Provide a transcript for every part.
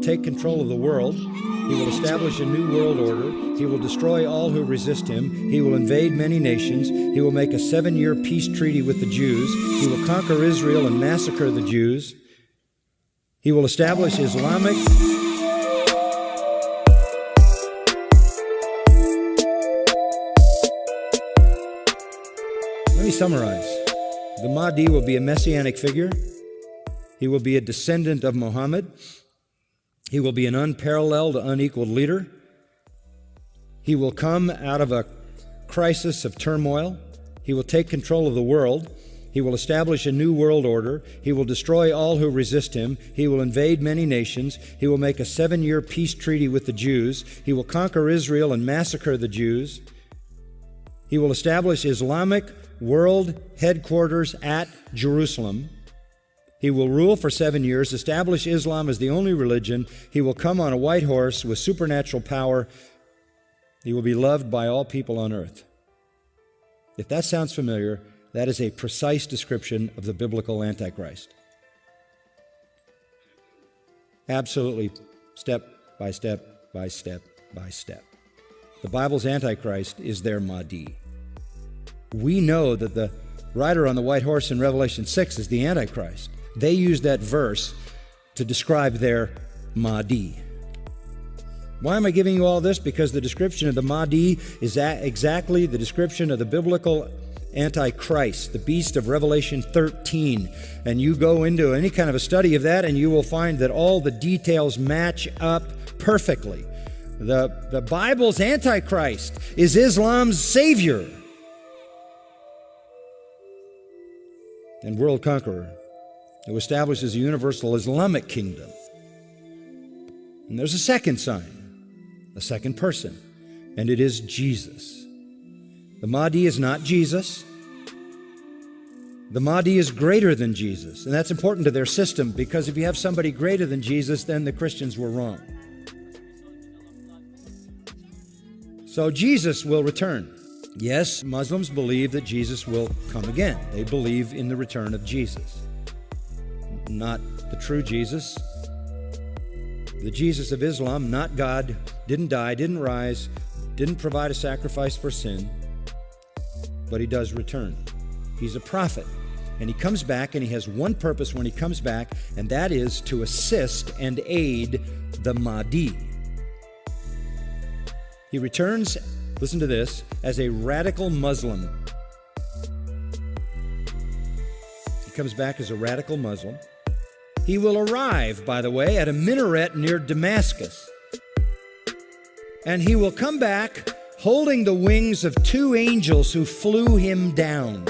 take control of the world. He will establish a new world order. He will destroy all who resist him. He will invade many nations. He will make a 7-year peace treaty with the Jews. He will conquer Israel and massacre the Jews. He will establish Islamic... Let me summarize. The Mahdi will be a messianic figure. He will be a descendant of Muhammad. He will be an unparalleled, unequaled leader. He will come out of a crisis of turmoil. He will take control of the world. He will establish a new world order. He will destroy all who resist him. He will invade many nations. He will make a 7-year peace treaty with the Jews. He will conquer Israel and massacre the Jews. He will establish Islamic world headquarters at Jerusalem. He will rule for 7 years, establish Islam as the only religion. He will come on a white horse with supernatural power. He will be loved by all people on earth. If that sounds familiar, that is a precise description of the biblical Antichrist. Absolutely, step by step by step by step. The Bible's Antichrist is their Mahdi. We know that the rider on the white horse in Revelation 6 is the Antichrist. They use that verse to describe their Mahdi. Why am I giving you all this? Because the description of the Mahdi is exactly the description of the biblical Antichrist, the beast of Revelation 13. And you go into any kind of a study of that and you will find that all the details match up perfectly. The Bible's Antichrist is Islam's savior and world conqueror, who establishes a universal Islamic kingdom. And there's a second sign, a second person, and it is Jesus. The Mahdi is not Jesus. The Mahdi is greater than Jesus, and that's important to their system, because if you have somebody greater than Jesus, then the Christians were wrong. So Jesus will return. Yes, Muslims believe that Jesus will come again. They believe in the return of Jesus. Not the true Jesus. The Jesus of Islam, not God, didn't die, didn't rise, didn't provide a sacrifice for sin, but he does return. He's a prophet, and he comes back, and he has one purpose when he comes back, and that is to assist and aid the Mahdi. He returns, listen to this, as a radical Muslim. He comes back as a radical Muslim. He will arrive, by the way, at a minaret near Damascus. And he will come back holding the wings of 2 angels who flew him down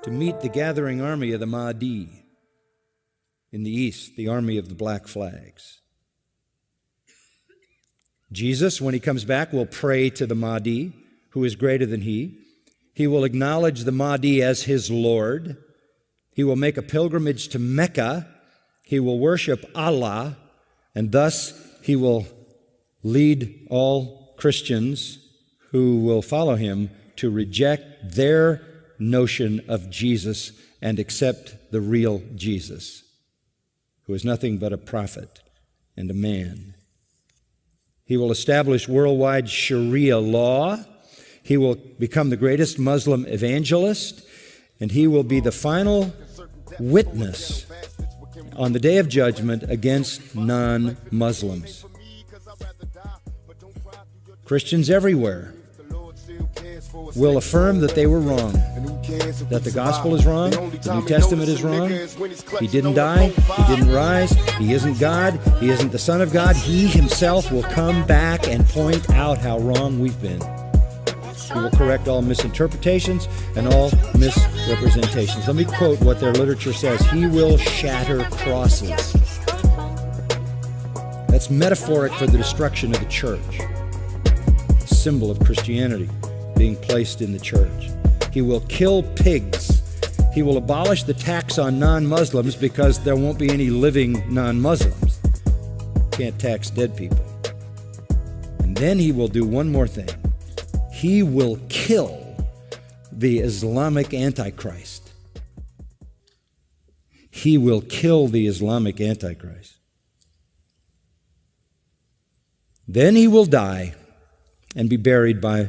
to meet the gathering army of the Mahdi in the east, the army of the black flags. Jesus, when he comes back, will pray to the Mahdi, who is greater than he. He will acknowledge the Mahdi as his Lord. He will make a pilgrimage to Mecca. He will worship Allah, and thus he will lead all Christians who will follow him to reject their notion of Jesus and accept the real Jesus, who is nothing but a prophet and a man. He will establish worldwide Sharia law. He will become the greatest Muslim evangelist, and he will be the final witness on the day of judgment against non-Muslims. Christians everywhere will affirm that they were wrong, that the gospel is wrong, the New Testament is wrong. He didn't die, he didn't rise, he isn't God, he isn't the Son of God. He himself will come back and point out how wrong we've been. He will correct all misinterpretations and all misrepresentations. Let me quote what their literature says. He will shatter crosses. That's metaphoric for the destruction of the church, a symbol of Christianity being placed in the church. He will kill pigs. He will abolish the tax on non-Muslims because there won't be any living non-Muslims. Can't tax dead people. And then he will do one more thing. He will kill the Islamic Antichrist. he will kill the Islamic Antichrist. Then he will die and be buried by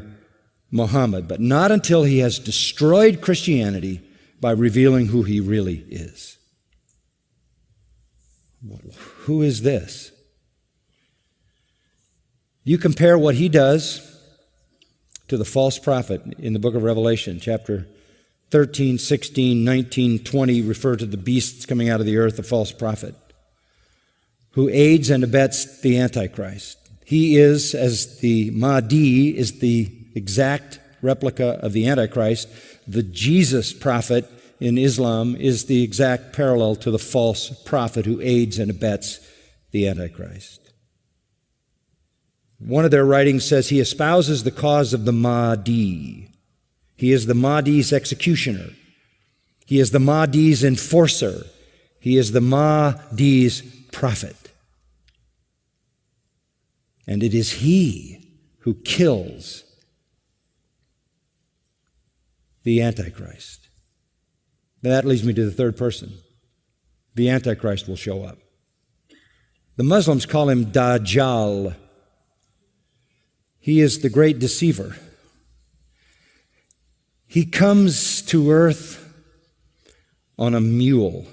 Muhammad, but not until he has destroyed Christianity by revealing who he really is. Who is this? You compare what he does to the false prophet in the book of Revelation, chapter 13, 16, 19, 20 refer to the beasts coming out of the earth, the false prophet, who aids and abets the Antichrist. He is, as the Mahdi is the exact replica of the Antichrist, the Jesus prophet in Islam is the exact parallel to the false prophet who aids and abets the Antichrist. One of their writings says he espouses the cause of the Mahdi. He is the Mahdi's executioner. He is the Mahdi's enforcer. He is the Mahdi's prophet. And it is he who kills the Antichrist. Now that leads me to the third person. The Antichrist will show up. The Muslims call him Dajjal. He is the great deceiver. He comes to earth on a mule,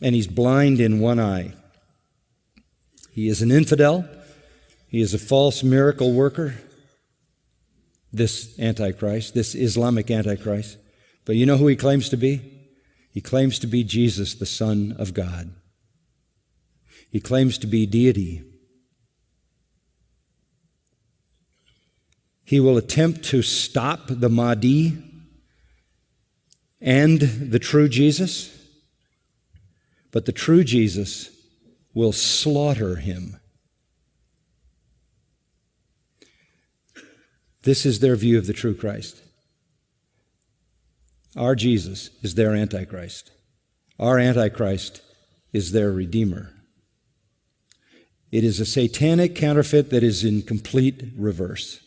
and he's blind in one eye. He is an infidel. He is a false miracle worker, this Antichrist, this Islamic Antichrist. But you know who he claims to be? He claims to be Jesus, the Son of God. He claims to be deity. He will attempt to stop the Mahdi and the true Jesus, but the true Jesus will slaughter him. This is their view of the true Christ. Our Jesus is their Antichrist. Our Antichrist is their Redeemer. It is a satanic counterfeit that is in complete reverse.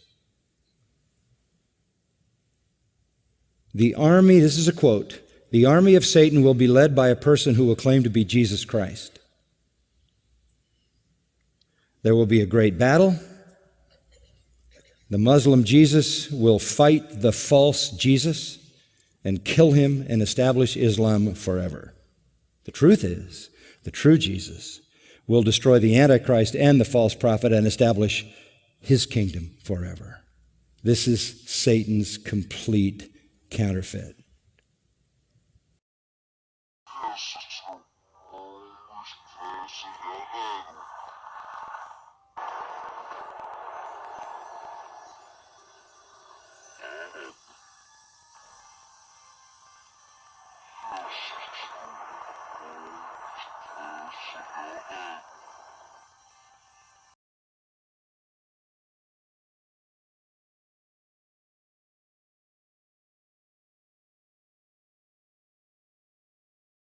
The army, this is a quote, the army of Satan will be led by a person who will claim to be Jesus Christ. There will be a great battle. The Muslim Jesus will fight the false Jesus and kill him and establish Islam forever. The truth is, the true Jesus will destroy the Antichrist and the false prophet and establish his kingdom forever. This is Satan's complete counterfeit.